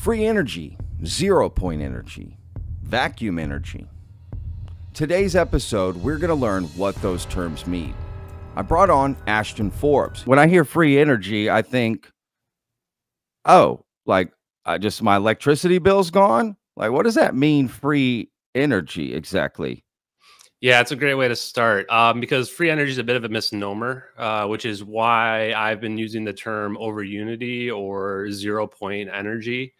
Free energy, 0 point energy, vacuum energy. Today's episode, we're going to learn what those terms mean. I brought on Ashton Forbes. When I hear free energy, I think, oh, like just my electricity bill's gone? Like, what does that mean, free energy exactly? Yeah, it's a great way to start because free energy is a bit of a misnomer, which is why I've been using the term over unity or 0 point energy.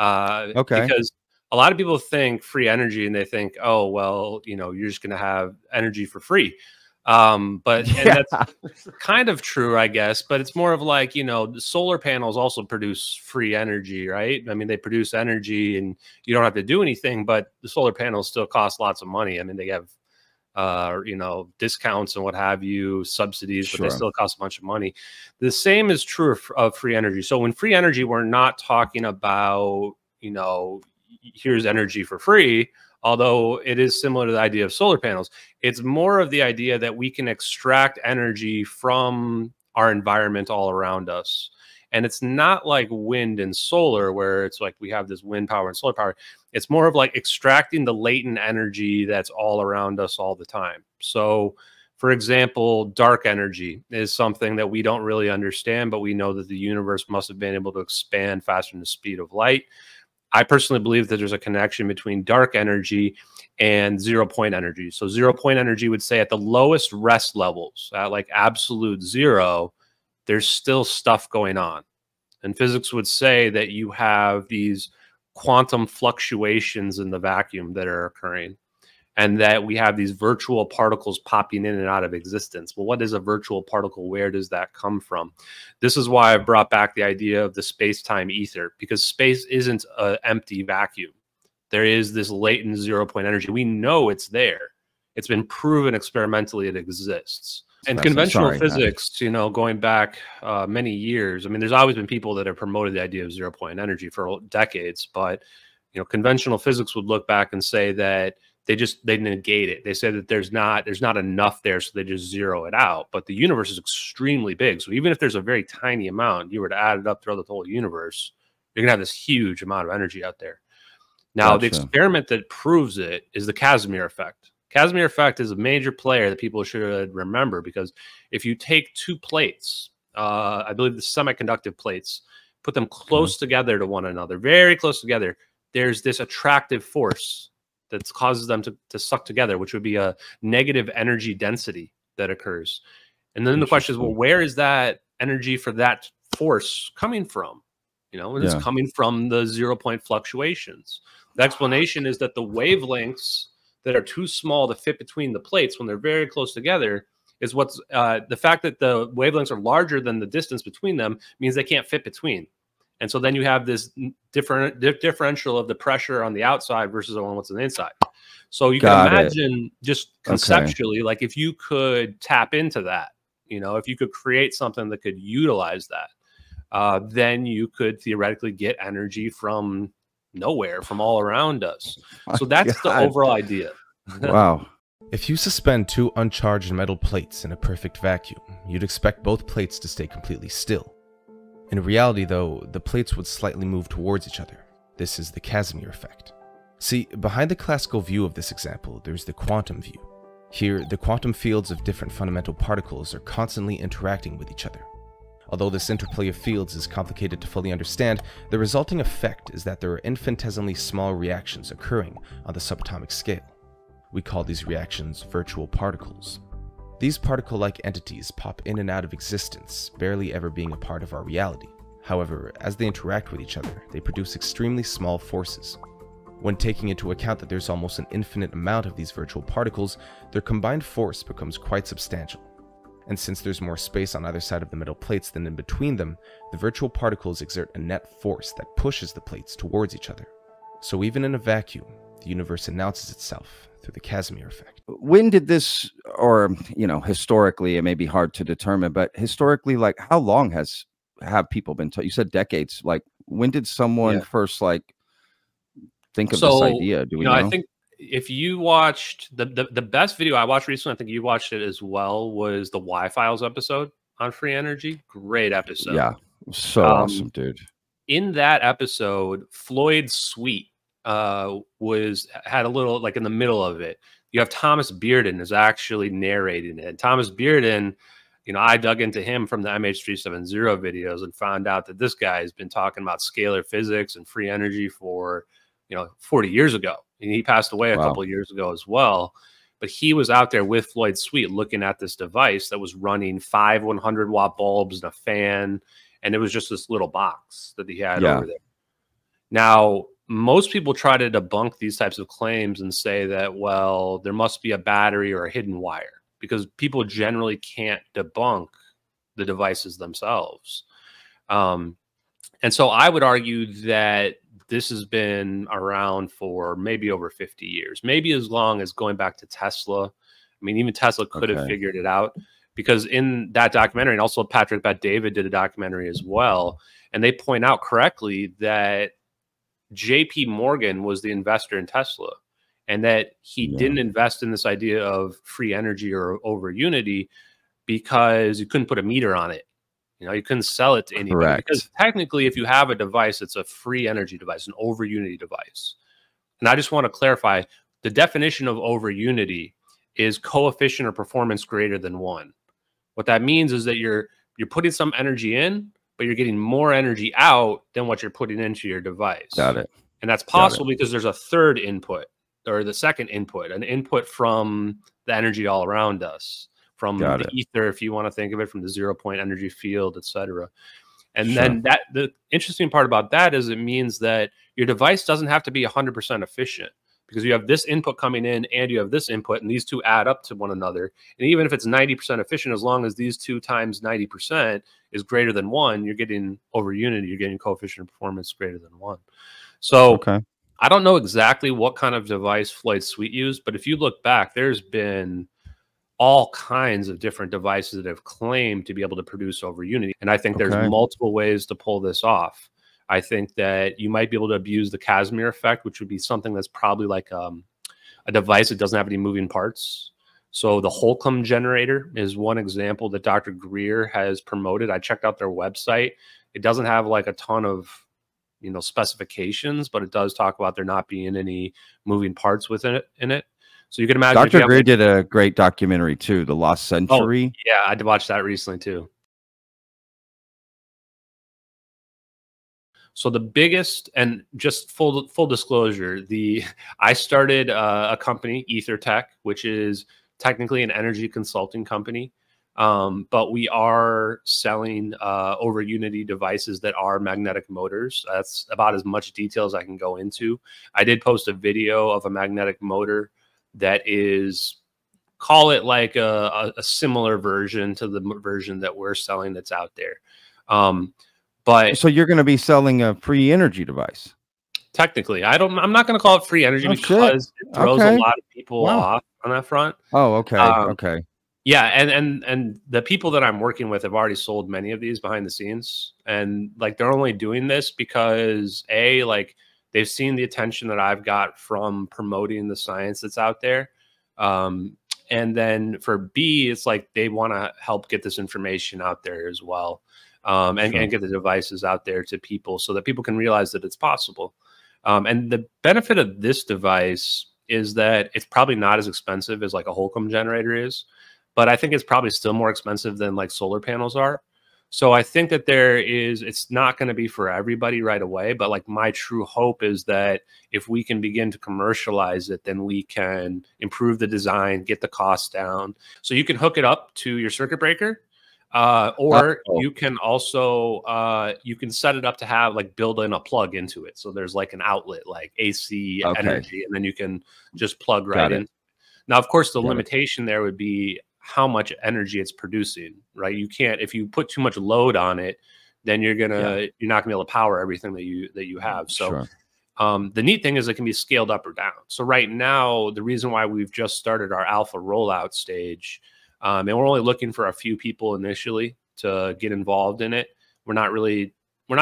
Okay. Because a lot of people think free energy and they think, oh, well, you're just going to have energy for free. And that's kind of true, I guess, but it's more of like, the solar panels also produce free energy, right? I mean, they produce energy and you don't have to do anything, but the solar panels still cost lots of money. I mean, they have discounts and what have you, subsidies, but they still cost a bunch of money. The same is true of free energy. So when free energy, we're not talking about, here's energy for free, although it is similar to the idea of solar panels. It's more of the idea that we can extract energy from our environment all around us. And it's not like wind and solar where it's like we have this wind power and solar power. It's more of like extracting the latent energy that's all around us all the time. So, for example, dark energy is something that we don't really understand, but we know that the universe must have been able to expand faster than the speed of light. I personally believe that there's a connection between dark energy and 0 point energy. So 0 point energy would say at the lowest rest levels, at like absolute zero, there's still stuff going on. And physics would say that you have these quantum fluctuations in the vacuum that are occurring, and that we have these virtual particles popping in and out of existence. Well, what is a virtual particle? Where does that come from? This is why I brought back the idea of the space-time ether, because space isn't an empty vacuum. There is this latent 0 point energy. We know it's there. It's been proven experimentally it exists. And conventional physics, going back many years, I mean, there's always been people that have promoted the idea of 0 point energy for decades, but, conventional physics would look back and say that they negate it. They say that there's not enough there, so they just zero it out. But the universe is extremely big. So even if there's a very tiny amount, you were to add it up throughout the whole universe, you're going to have this huge amount of energy out there. Now, the experiment that proves it is the Casimir effect. Casimir effect is a major player that people should remember, because if you take two plates, I believe the semiconductive plates, put them close together to one another, very close together, there's this attractive force that causes them to suck together, which would be a negative energy density that occurs. And then the question is, well, where is that energy for that force coming from? And it's coming from the 0 point fluctuations. The explanation is that the wavelengths that are too small to fit between the plates when they're very close together is what's the fact that the wavelengths are larger than the distance between them means they can't fit between. And so then you have this differential of the pressure on the outside versus on what's on the inside. So you can imagine just conceptually, like if you could tap into that, if you could create something that could utilize that, then you could theoretically get energy from nowhere, from all around us. So that's the overall idea. Wow. If you suspend two uncharged metal plates in a perfect vacuum, you'd expect both plates to stay completely still. In reality, though, the plates would slightly move towards each other. This is the Casimir effect. See, behind the classical view of this example, there's the quantum view. Here, the quantum fields of different fundamental particles are constantly interacting with each other. Although this interplay of fields is complicated to fully understand, the resulting effect is that there are infinitesimally small reactions occurring on the subatomic scale. We call these reactions virtual particles. These particle-like entities pop in and out of existence, barely ever being a part of our reality. However, as they interact with each other, they produce extremely small forces. When taking into account that there's almost an infinite amount of these virtual particles, their combined force becomes quite substantial. And since there's more space on either side of the metal plates than in between them, the virtual particles exert a net force that pushes the plates towards each other. So even in a vacuum, the universe announces itself through the Casimir effect. When did this, or, historically, it may be hard to determine, but historically, like how long have people been taught? You said decades. Like when did someone first think of this idea? Do we know? I think if you watched the best video I watched recently, I think you watched it as well, was the Y-Files episode on free energy. Great episode. Yeah. So awesome, dude. in that episode, Floyd Sweet had a little, like in the middle of it, you have Thomas Bearden is actually narrating it. Thomas Bearden, you know, I dug into him from the MH370 videos and found out that this guy has been talking about scalar physics and free energy for, you know, 40 years ago. And he passed away a couple of years ago as well. But he was out there with Floyd Sweet looking at this device that was running 5 100-watt bulbs and a fan. And it was just this little box that he had over there. Now, most people try to debunk these types of claims and say that, well, there must be a battery or a hidden wire, because people generally can't debunk the devices themselves. And so I would argue that this has been around for maybe over 50 years, maybe as long as going back to Tesla. I mean, even Tesla could have figured it out, because in that documentary, and also Patrick Bet-David did a documentary as well, and they point out correctly that JP Morgan was the investor in Tesla, and that he didn't invest in this idea of free energy or over unity because you couldn't put a meter on it. You know, you couldn't sell it to anybody. Because technically, if you have a device, it's a free energy device, an over unity device. And I just want to clarify, the definition of over unity is coefficient of performance greater than 1. What that means is that you're putting some energy in, but you're getting more energy out than what you're putting into your device. Got it. And that's possible because there's a third input, or the second input, an input from the energy all around us, from the ether, if you want to think of it, from the 0-point energy field, etc. And then the interesting part about that is it means that your device doesn't have to be 100% efficient, because you have this input coming in and you have this input, and these two add up to one another. And even if it's 90% efficient, as long as these 2 times 90% is greater than 1, you're getting over unity, you're getting coefficient of performance greater than 1. So I don't know exactly what kind of device Floyd Sweet used, but if you look back, there's been all kinds of different devices that have claimed to be able to produce over unity. And I think there's multiple ways to pull this off. I think that you might be able to abuse the Casimir effect, which would be something that's probably like a device that doesn't have any moving parts. So the Holcomb generator is one example that Dr. Greer has promoted. I checked out their website. It doesn't have like a ton of, you know, specifications, but it does talk about there not being any moving parts within it. So you can imagine Dr. Greer did a great documentary too, The Lost Century. Oh, yeah, I did watch that recently too. So the biggest, and just full disclosure, I started a company, EtherTech, which is technically an energy consulting company, but we are selling over unity devices that are magnetic motors. That's about as much detail as I can go into. I did post a video of a magnetic motor that is, call it like a similar version to the version that we're selling that's out there. But so you're going to be selling a free energy device? Technically, I'm not going to call it free energy because it throws a lot of people off on that front. Oh, okay. Yeah, and the people that I'm working with have already sold many of these behind the scenes, and like they're only doing this because like they've seen the attention that I've got from promoting the science that's out there. And then for B, it's like they want to help get this information out there as well. And get the devices out there to people so that people can realize that it's possible. And the benefit of this device is that it's probably not as expensive as like a Holcomb generator is, but I think it's probably still more expensive than like solar panels are. So I think that it's not going to be for everybody right away, but like my true hope is that if we can begin to commercialize it, then we can improve the design, get the cost down. So you can hook it up to your circuit breaker. Or you can also you can set it up to have like build in a plug into it, so there's like an outlet like AC energy, and then you can just plug right in. Now, of course, the limitation there would be how much energy it's producing, right? You can't, if you put too much load on it, then you're not gonna be able to power everything that you have. So the neat thing is it can be scaled up or down. So right now, the reason why we've just started our alpha rollout stage, and we're only looking for a few people initially to get involved in it. We're not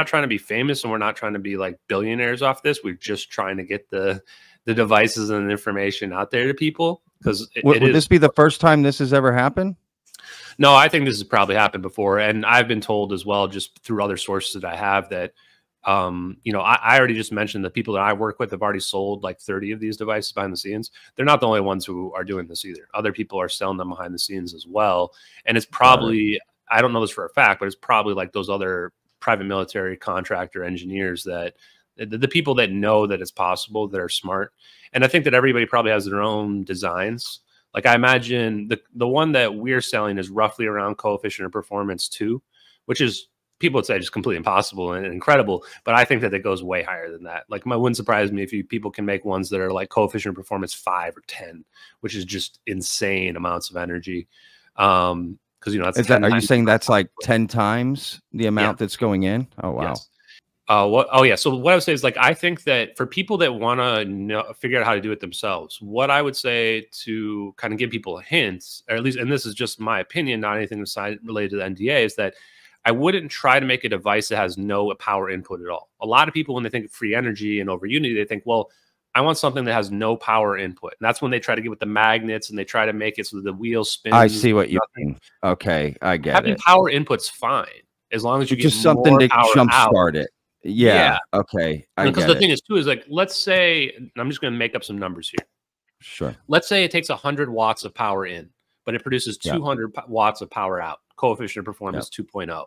trying to be famous, and we're not trying to be like billionaires off this. We're just trying to get the devices and the information out there to people. Because would this be the first time this has ever happened? No, I think this has probably happened before. And I've been told as well, just through other sources that I have, that You know, I already just mentioned the people that I work with have already sold like 30 of these devices behind the scenes. They're not the only ones who are doing this either. Other people are selling them behind the scenes as well. And it's probably, I don't know this for a fact, but it's probably like those other private military contractor engineers that the people that know that it's possible, that are smart. And I think that everybody probably has their own designs. Like I imagine the one that we're selling is roughly around coefficient of performance 2, which is, people would say, just completely impossible and incredible. But I think that it goes way higher than that. Like, it wouldn't surprise me if people can make ones that are like coefficient of performance 5 or 10, which is just insane amounts of energy. Because, you know, that's are you saying that's like 10 times the amount that's going in? Oh, wow. Yes. Oh yeah. So what I would say is, like, I think that for people that want to figure out how to do it themselves, what I would say to kind of give people a hint, or at least, and this is just my opinion, not anything related to the NDA, is that I wouldn't try to make a device that has no power input at all. A lot of people, when they think of free energy and over Unity, they think, well, I want something that has no power input. And that's when they try to get with the magnets and they try to make it so that the wheel spins. I see what you mean. Okay, I get Having it. power input's fine, as long as you just get something to jumpstart it. Yeah. Okay. Because the thing is too, is like, let's say, I'm just going to make up some numbers here. Sure. Let's say it takes 100 watts of power in, but it produces 200 watts of power out. Coefficient of performance 2.0.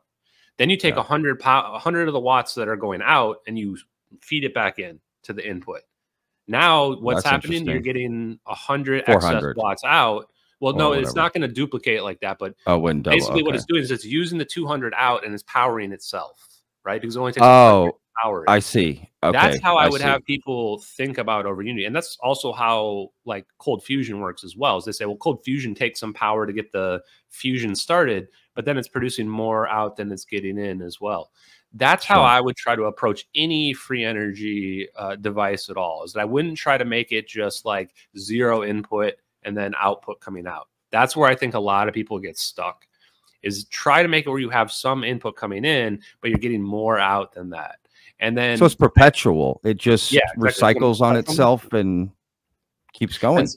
Then you take 100 of the watts that are going out and you feed it back in to the input. Now what's happening? You're getting 100 excess watts out. Well, no, it's not going to duplicate like that. But basically what it's doing is it's using the 200 out and it's powering itself, right? Because it only takes power. I see. Okay. That's how I would have people think about over Unity. And that's also how like cold fusion works as well. Is they say, well, cold fusion takes some power to get the fusion started, but then it's producing more out than it's getting in as well. That's how I would try to approach any free energy device at all, is that I wouldn't try to make it just like zero input and then output coming out. That's where I think a lot of people get stuck, is try to make it where you have some input coming in, but you're getting more out than that. And then, so it's perpetual. It just recycles on itself and keeps going.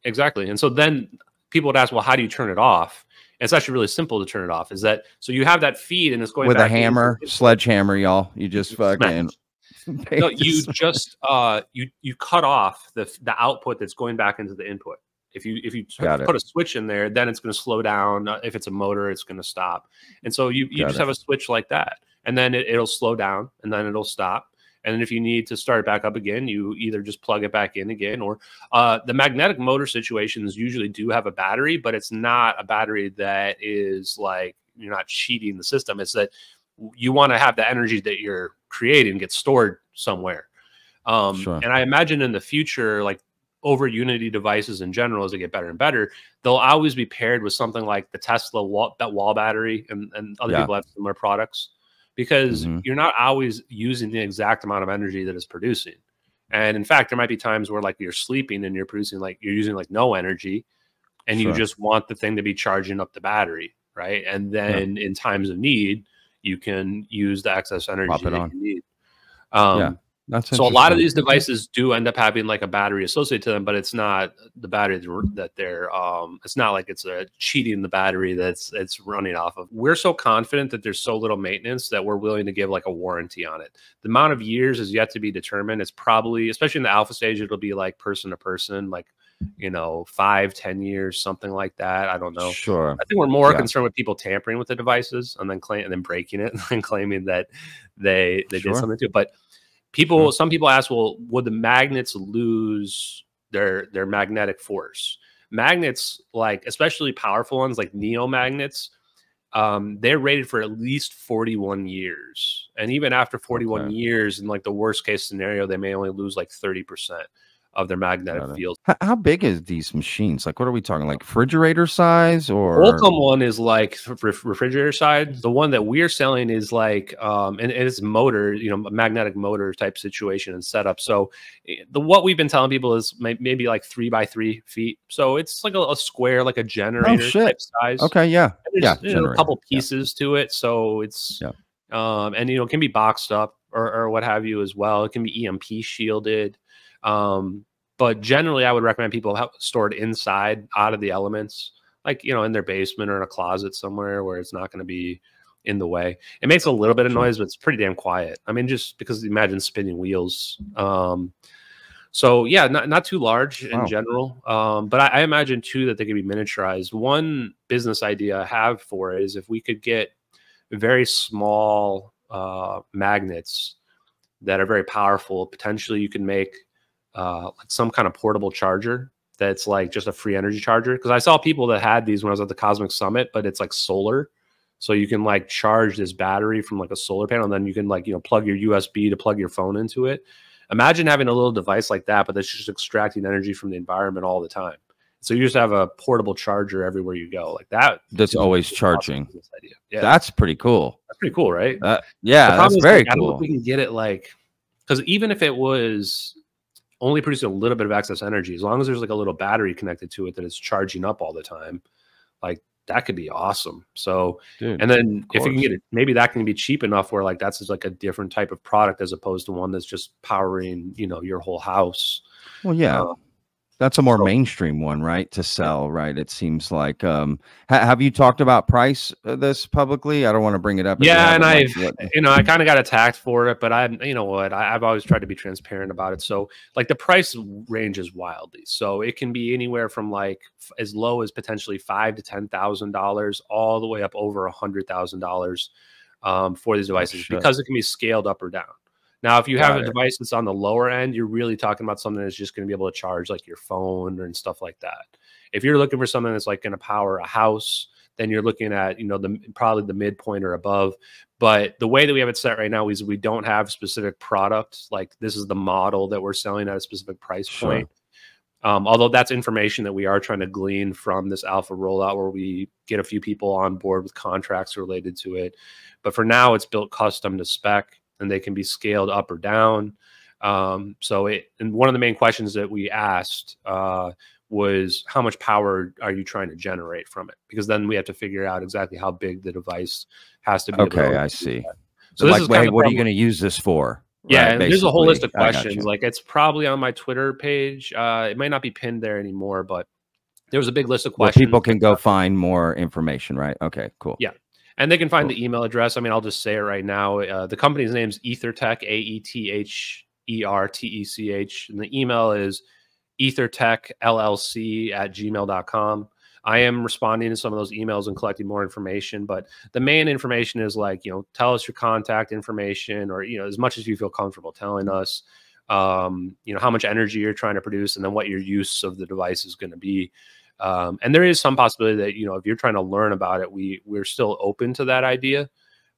Exactly. And so then people would ask, well, how do you turn it off? And it's actually really simple to turn it off. Is that, so you have that feed and it's going with back a hammer, sledgehammer, y'all. You just fucking no, you just you cut off the output that's going back into the input. If you put a switch in there, then it's going to slow down. If it's a motor, it's going to stop. And so you just have a switch like that, and then it'll slow down, and then it'll stop. And then if you need to start it back up again, you either just plug it back in again, or the magnetic motor situations usually do have a battery, but it's not a battery that is like, you're not cheating the system. It's that you want to have the energy that you're creating get stored somewhere. And I imagine in the future, like over Unity devices in general, as they get better and better, they'll always be paired with something like the Tesla wall battery, and other people have similar products, because you're not always using the exact amount of energy that it's producing. And in fact, there might be times where like you're sleeping and you're producing, like you're using like no energy, and you just want the thing to be charging up the battery, right? And then in times of need, you can use the excess energy that you need. So a lot of these devices do end up having like a battery associated to them, but it's not the battery that they're it's not like it's cheating the battery that's running off of. We're so confident that there's so little maintenance that we're willing to give like a warranty on it. The amount of years is yet to be determined. It's probably, especially in the alpha stage, it'll be like person to person, like, you know, 5-10 years, something like that. I don't know. Sure. I think we're more concerned with people tampering with the devices and then breaking it and claiming that they did something to it. But some people ask, well, would the magnets lose their magnetic force? Magnets, like especially powerful ones like neomagnets, they're rated for at least 41 years. And even after 41 years, in like the worst case scenario, they may only lose like 30% of their magnetic field. How big is these machines? Like, what are we talking? Like refrigerator size, or Qualcomm one is like refrigerator size. The one that we're selling is like, and it's motor, you know, magnetic motor type situation and setup. So what we've been telling people is maybe like 3 by 3 feet. So it's like a square, like a generator type size. Okay. Yeah. There's, you know, a couple pieces to it. So it's, and, you know, it can be boxed up or what have you as well. It can be EMP shielded. But generally I would recommend people have stored inside, out of the elements, like, you know, in their basement or in a closet somewhere where it's not going to be in the way. It makes a little bit of noise, but it's pretty damn quiet. I mean, just because imagine spinning wheels. So yeah, not too large in general. But I imagine too that they could be miniaturized. One business idea I have for it is if we could get very small magnets that are very powerful. Potentially you can make like some kind of portable charger that's like just a free energy charger. Because I saw people that had these when I was at the Cosmic Summit, but it's like solar. So you can like charge this battery from like a solar panel, and then you can like, you know, plug your USB to plug your phone into it. Imagine having a little device like that, but that's just extracting energy from the environment all the time. So you just have a portable charger everywhere you go, like that. That's always charging. Idea. Yeah, that's pretty cool. That's pretty cool, right? Yeah, that's very cool. I don't know if we can get it like, because even if it was only producing a little bit of excess energy, as long as there's like a little battery connected to it that it's charging up all the time, like that could be awesome. So, dude, and then if you can get it, maybe that can be cheap enough where like that's just like a different type of product as opposed to one that's just powering, you know, your whole house. Well, yeah. That's a more mainstream one, right? To sell, right? It seems like. Have you talked about price this publicly? I don't want to bring it up. Yeah, and I've, you know, I kind of got attacked for it, but you know what? I've always tried to be transparent about it. So, like, the price ranges wildly. So it can be anywhere from like as low as potentially $5,000 to $10,000, all the way up over $100,000 for these devices, because it can be scaled up or down. Now, if you have a device that's on the lower end, you're really talking about something that's just going to be able to charge like your phone and stuff like that. If you're looking for something that's like going to power a house, then you're looking at, you know, probably the midpoint or above. But the way that we have it set right now is we don't have specific products. Like this is the model that we're selling at a specific price point. Although that's information that we are trying to glean from this alpha rollout where we get a few people on board with contracts related to it. But for now, it's built custom to spec, and they can be scaled up or down. And one of the main questions that we asked was how much power are you trying to generate from it? Because then we have to figure out exactly how big the device has to be. Okay, I see. So this like, wait, what are you going to use this for? Yeah, right, there's a whole list of questions. Like it's probably on my Twitter page. It might not be pinned there anymore, but there was a big list of questions. Well, people can go find more information, right? Okay, cool. Yeah. And they can find the email address. I mean, I'll just say it right now. The company's name is EtherTech, AETHERTECH. And the email is ethertechllc@gmail.com. I am responding to some of those emails and collecting more information. But the main information is like, you know, tell us your contact information, or, you know, as much as you feel comfortable telling us, you know, how much energy you're trying to produce, and then what your use of the device is going to be. And there is some possibility that, you know, if you're trying to learn about it, we're still open to that idea.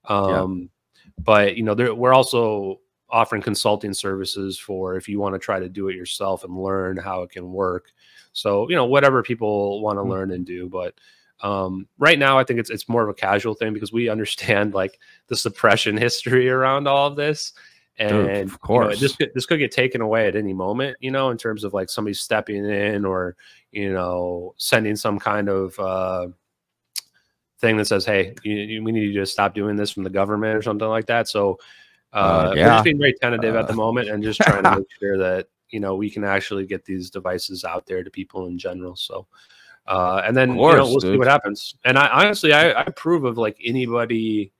But, you know, we're also offering consulting services for if you want to try to do it yourself and learn how it can work. So, you know, whatever people want to learn and do. But right now, I think it's more of a casual thing because we understand like the suppression history around all of this. And of course, you know, this could get taken away at any moment, you know, in terms of like somebody stepping in or, you know, sending some kind of thing that says, hey, we need you to stop doing this from the government or something like that. So we're just being very tentative at the moment and just trying to make sure that, you know, we can actually get these devices out there to people in general. So and then, you know, we'll see what happens. And I honestly approve of like anybody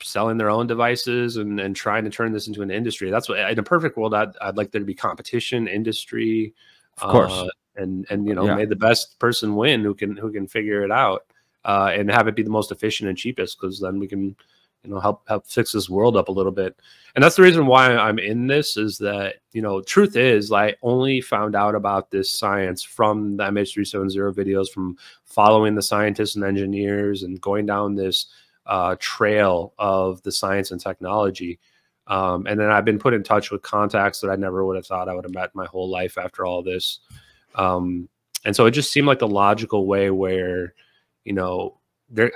selling their own devices and trying to turn this into an industry. That's what, in a perfect world, I'd like there to be competition, industry, of course, and you know, may the best person win who can figure it out, and have it be the most efficient and cheapest, because then we can, you know, help fix this world up a little bit. And that's the reason why I'm in this, is that, you know, truth is I only found out about this science from the MH370 videos, from following the scientists and engineers and going down this trail of the science and technology. And then I've been put in touch with contacts that I never would have thought I would have met my whole life after all this. And so it just seemed like the logical way where, you know, there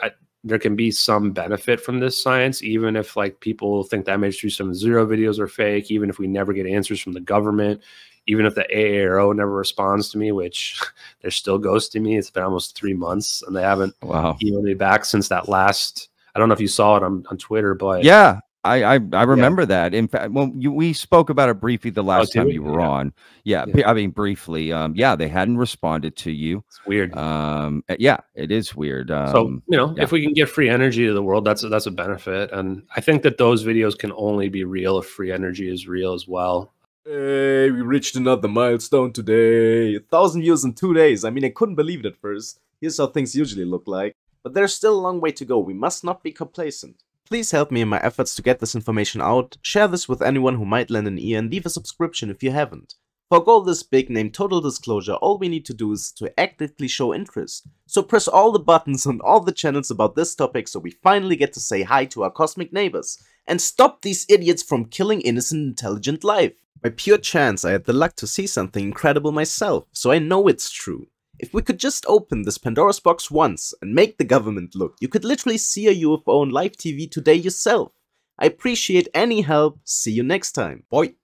can be some benefit from this science, even if like people think the MH370 videos are fake, even if we never get answers from the government, even if the AARO never responds to me, which they're still ghosting me. It's been almost 3 months and they haven't emailed me back since that last, I don't know if you saw it on Twitter, but yeah, I remember that. In fact, well, we spoke about it briefly the last time you were on. Yeah, I mean briefly. Yeah, they hadn't responded to you. It's weird. Yeah, it is weird. So if we can get free energy to the world, that's a benefit. And I think that those videos can only be real if free energy is real as well. Hey, we reached another milestone today. 1,000 views in 2 days. I mean, I couldn't believe it at first. Here's how things usually look like. But there's still a long way to go. We must not be complacent. Please help me in my efforts to get this information out, share this with anyone who might lend an ear, and leave a subscription if you haven't. Forgo this big name total disclosure, all we need to do is to actively show interest. So press all the buttons on all the channels about this topic so we finally get to say hi to our cosmic neighbors. And stop these idiots from killing innocent intelligent life. By pure chance I had the luck to see something incredible myself, so I know it's true. If we could just open this Pandora's box once and make the government look, you could literally see a UFO on live TV today yourself. I appreciate any help. See you next time. Bye.